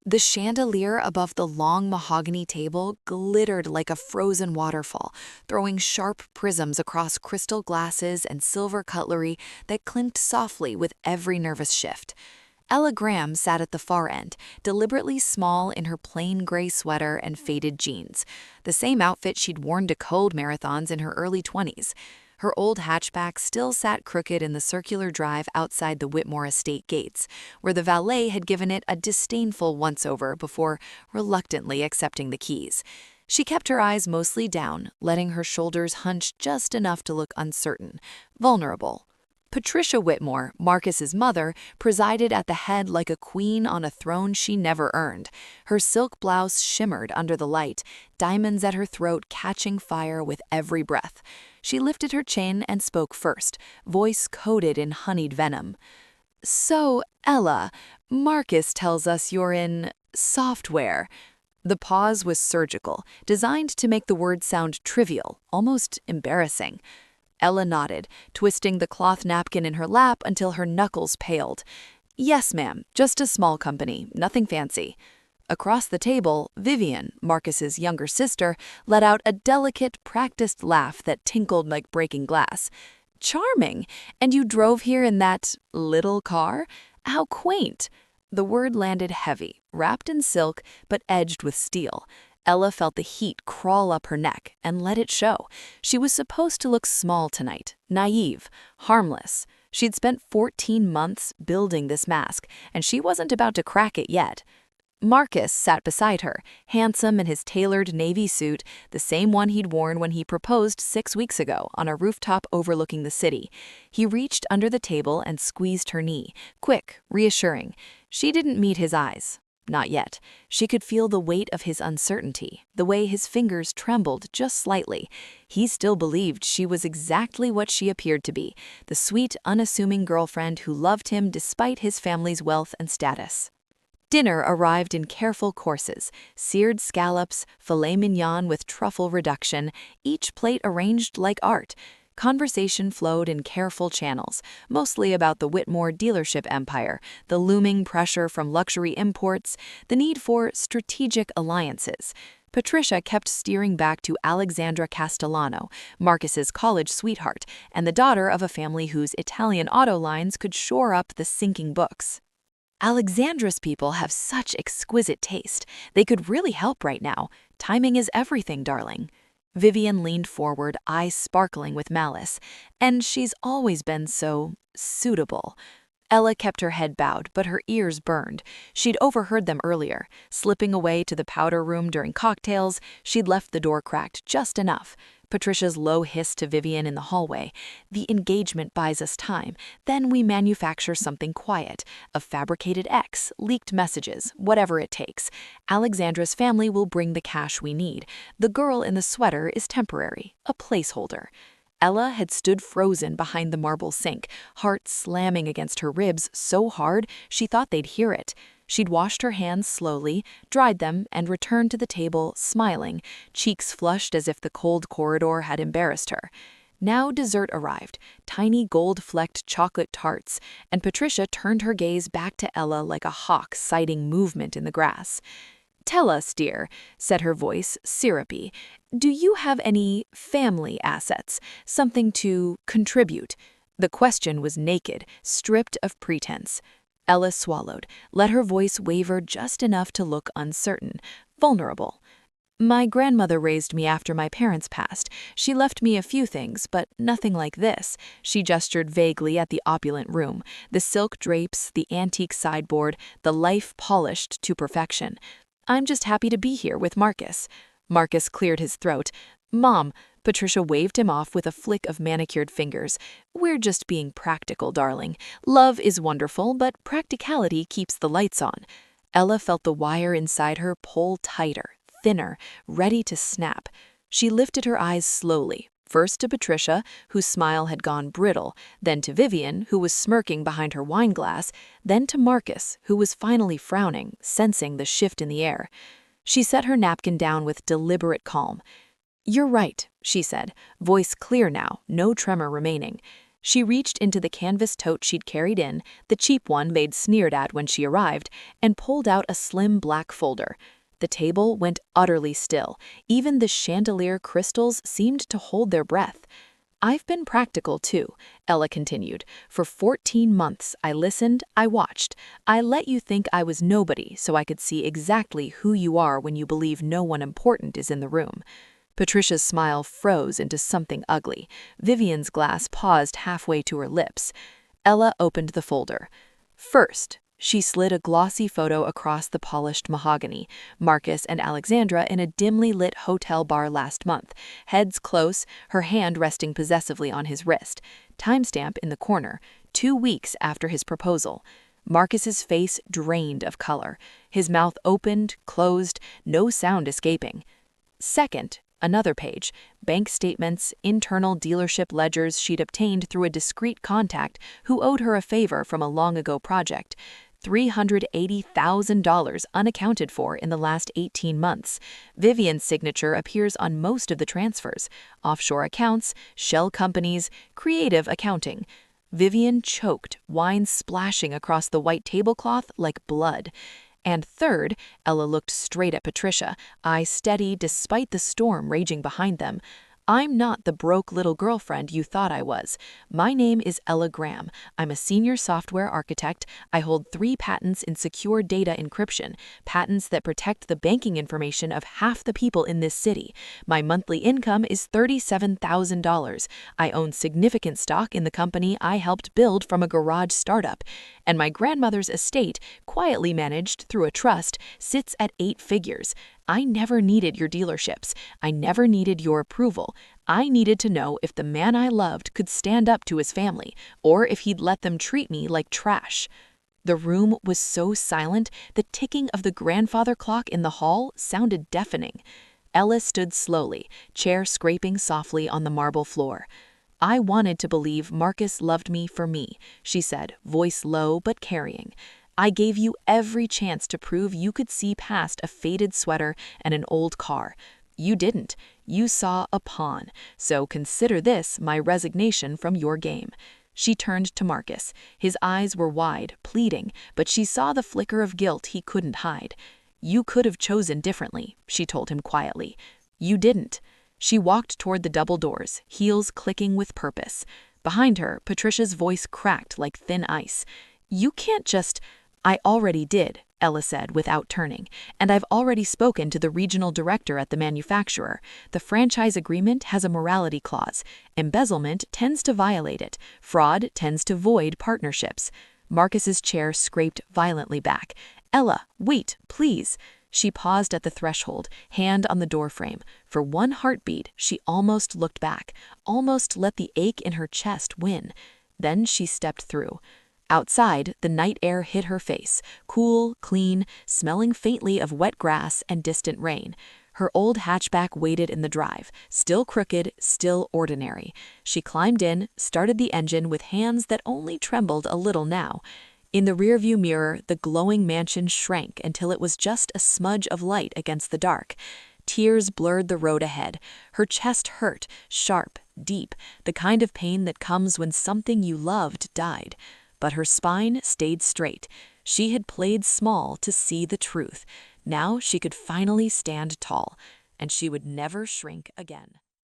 The chandelier above the long mahogany table glittered like a frozen waterfall, throwing sharp prisms across crystal glasses and silver cutlery that clinked softly with every nervous shift. Ella Graham sat at the far end, deliberately small in her plain gray sweater and faded jeans, the same outfit she'd worn to code marathons in her early 20s. Her old hatchback still sat crooked in the circular drive outside the Whitmore estate gates, where the valet had given it a disdainful once-over before reluctantly accepting the keys. She kept her eyes mostly down, letting her shoulders hunch just enough to look uncertain, vulnerable. Patricia Whitmore, Marcus's mother, presided at the head like a queen on a throne she never earned. Her silk blouse shimmered under the light, diamonds at her throat catching fire with every breath. She lifted her chin and spoke first, voice coated in honeyed venom. "So, Ella, Marcus tells us you're in software." The pause was surgical, designed to make the word sound trivial, almost embarrassing. Ella nodded, twisting the cloth napkin in her lap until her knuckles paled. "Yes, ma'am, just a small company, nothing fancy." Across the table, Vivian, Marcus's younger sister, let out a delicate, practiced laugh that tinkled like breaking glass. "Charming! And you drove here in that little car? How quaint!" The word landed heavy, wrapped in silk, but edged with steel. Ella felt the heat crawl up her neck and let it show. She was supposed to look small tonight, naive, harmless. She'd spent 14 months building this mask, and she wasn't about to crack it yet. Marcus sat beside her, handsome in his tailored navy suit, the same one he'd worn when he proposed 6 weeks ago on a rooftop overlooking the city. He reached under the table and squeezed her knee, quick, reassuring. She didn't meet his eyes. Not yet. She could feel the weight of his uncertainty, the way his fingers trembled just slightly. He still believed she was exactly what she appeared to be, the sweet, unassuming girlfriend who loved him despite his family's wealth and status. Dinner arrived in careful courses, seared scallops, filet mignon with truffle reduction, each plate arranged like art. Conversation flowed in careful channels, mostly about the Whitmore dealership empire, the looming pressure from luxury imports, the need for strategic alliances. Patricia kept steering back to Alexandra Castellano, Marcus's college sweetheart, and the daughter of a family whose Italian auto lines could shore up the sinking books. "Alexandra's people have such exquisite taste. They could really help right now. Timing is everything, darling." Vivian leaned forward, eyes sparkling with malice. "And she's always been so suitable." Ella kept her head bowed, but her ears burned. She'd overheard them earlier. Slipping away to the powder room during cocktails, she'd left the door cracked just enough. Patricia's low hiss to Vivian in the hallway. "The engagement buys us time. Then we manufacture something quiet. A fabricated X, leaked messages, whatever it takes. Alexandra's family will bring the cash we need. The girl in the sweater is temporary, a placeholder." Ella had stood frozen behind the marble sink, heart slamming against her ribs so hard she thought they'd hear it. She'd washed her hands slowly, dried them, and returned to the table, smiling, cheeks flushed as if the cold corridor had embarrassed her. Now dessert arrived, tiny gold-flecked chocolate tarts, and Patricia turned her gaze back to Ella like a hawk sighting movement in the grass. "Tell us, dear," said her voice, syrupy, "do you have any family assets, something to contribute?" The question was naked, stripped of pretense. Ella swallowed, let her voice waver just enough to look uncertain, vulnerable. "My grandmother raised me after my parents passed. She left me a few things, but nothing like this." She gestured vaguely at the opulent room, the silk drapes, the antique sideboard, the life polished to perfection. "I'm just happy to be here with Marcus." Marcus cleared his throat. "Mom," Patricia waved him off with a flick of manicured fingers. "We're just being practical, darling. Love is wonderful, but practicality keeps the lights on." Ella felt the wire inside her pull tighter, thinner, ready to snap. She lifted her eyes slowly, first to Patricia, whose smile had gone brittle, then to Vivian, who was smirking behind her wineglass, then to Marcus, who was finally frowning, sensing the shift in the air. She set her napkin down with deliberate calm. "You're right," she said, voice clear now, no tremor remaining. She reached into the canvas tote she'd carried in, the cheap one they'd sneered at when she arrived, and pulled out a slim black folder. The table went utterly still. Even the chandelier crystals seemed to hold their breath. "I've been practical, too," Ella continued. "For 14 months, I listened, I watched. I let you think I was nobody so I could see exactly who you are when you believe no one important is in the room." Patricia's smile froze into something ugly. Vivian's glass paused halfway to her lips. Ella opened the folder. First, she slid a glossy photo across the polished mahogany. Marcus and Alexandra in a dimly lit hotel bar last month, heads close, her hand resting possessively on his wrist. Timestamp in the corner, 2 weeks after his proposal. Marcus's face drained of color. His mouth opened, closed, no sound escaping. Second, another page, bank statements, internal dealership ledgers she'd obtained through a discreet contact who owed her a favor from a long-ago project. $380,000 unaccounted for in the last 18 months. Vivian's signature appears on most of the transfers. Offshore accounts, shell companies, creative accounting. Vivian choked, wine splashing across the white tablecloth like blood. And third, Ella looked straight at Patricia, eyes steady despite the storm raging behind them. "I'm not the broke little girlfriend you thought I was. My name is Ella Graham. I'm a senior software architect. I hold 3 patents in secure data encryption, patents that protect the banking information of half the people in this city. My monthly income is $37,000. I own significant stock in the company I helped build from a garage startup. And my grandmother's estate, quietly managed through a trust, sits at 8 figures. I never needed your dealerships. I never needed your approval. I needed to know if the man I loved could stand up to his family, or if he'd let them treat me like trash." The room was so silent, the ticking of the grandfather clock in the hall sounded deafening. Ella stood slowly, chair scraping softly on the marble floor. "I wanted to believe Marcus loved me for me," she said, voice low but carrying. "I gave you every chance to prove you could see past a faded sweater and an old car. You didn't. You saw a pawn. So consider this my resignation from your game." She turned to Marcus. His eyes were wide, pleading, but she saw the flicker of guilt he couldn't hide. "You could have chosen differently," she told him quietly. "You didn't." She walked toward the double doors, heels clicking with purpose. Behind her, Patricia's voice cracked like thin ice. "You can't just—" "I already did," Ella said without turning, "and I've already spoken to the regional director at the manufacturer. The franchise agreement has a morality clause. Embezzlement tends to violate it. Fraud tends to void partnerships." Marcus's chair scraped violently back. "Ella, wait, please." She paused at the threshold, hand on the doorframe. For one heartbeat, she almost looked back, almost let the ache in her chest win. Then she stepped through. Outside, the night air hit her face, cool, clean, smelling faintly of wet grass and distant rain. Her old hatchback waited in the drive, still crooked, still ordinary. She climbed in, started the engine with hands that only trembled a little now. In the rearview mirror, the glowing mansion shrank until it was just a smudge of light against the dark. Tears blurred the road ahead. Her chest hurt, sharp, deep, the kind of pain that comes when something you loved died. But her spine stayed straight. She had played small to see the truth. Now she could finally stand tall, and she would never shrink again.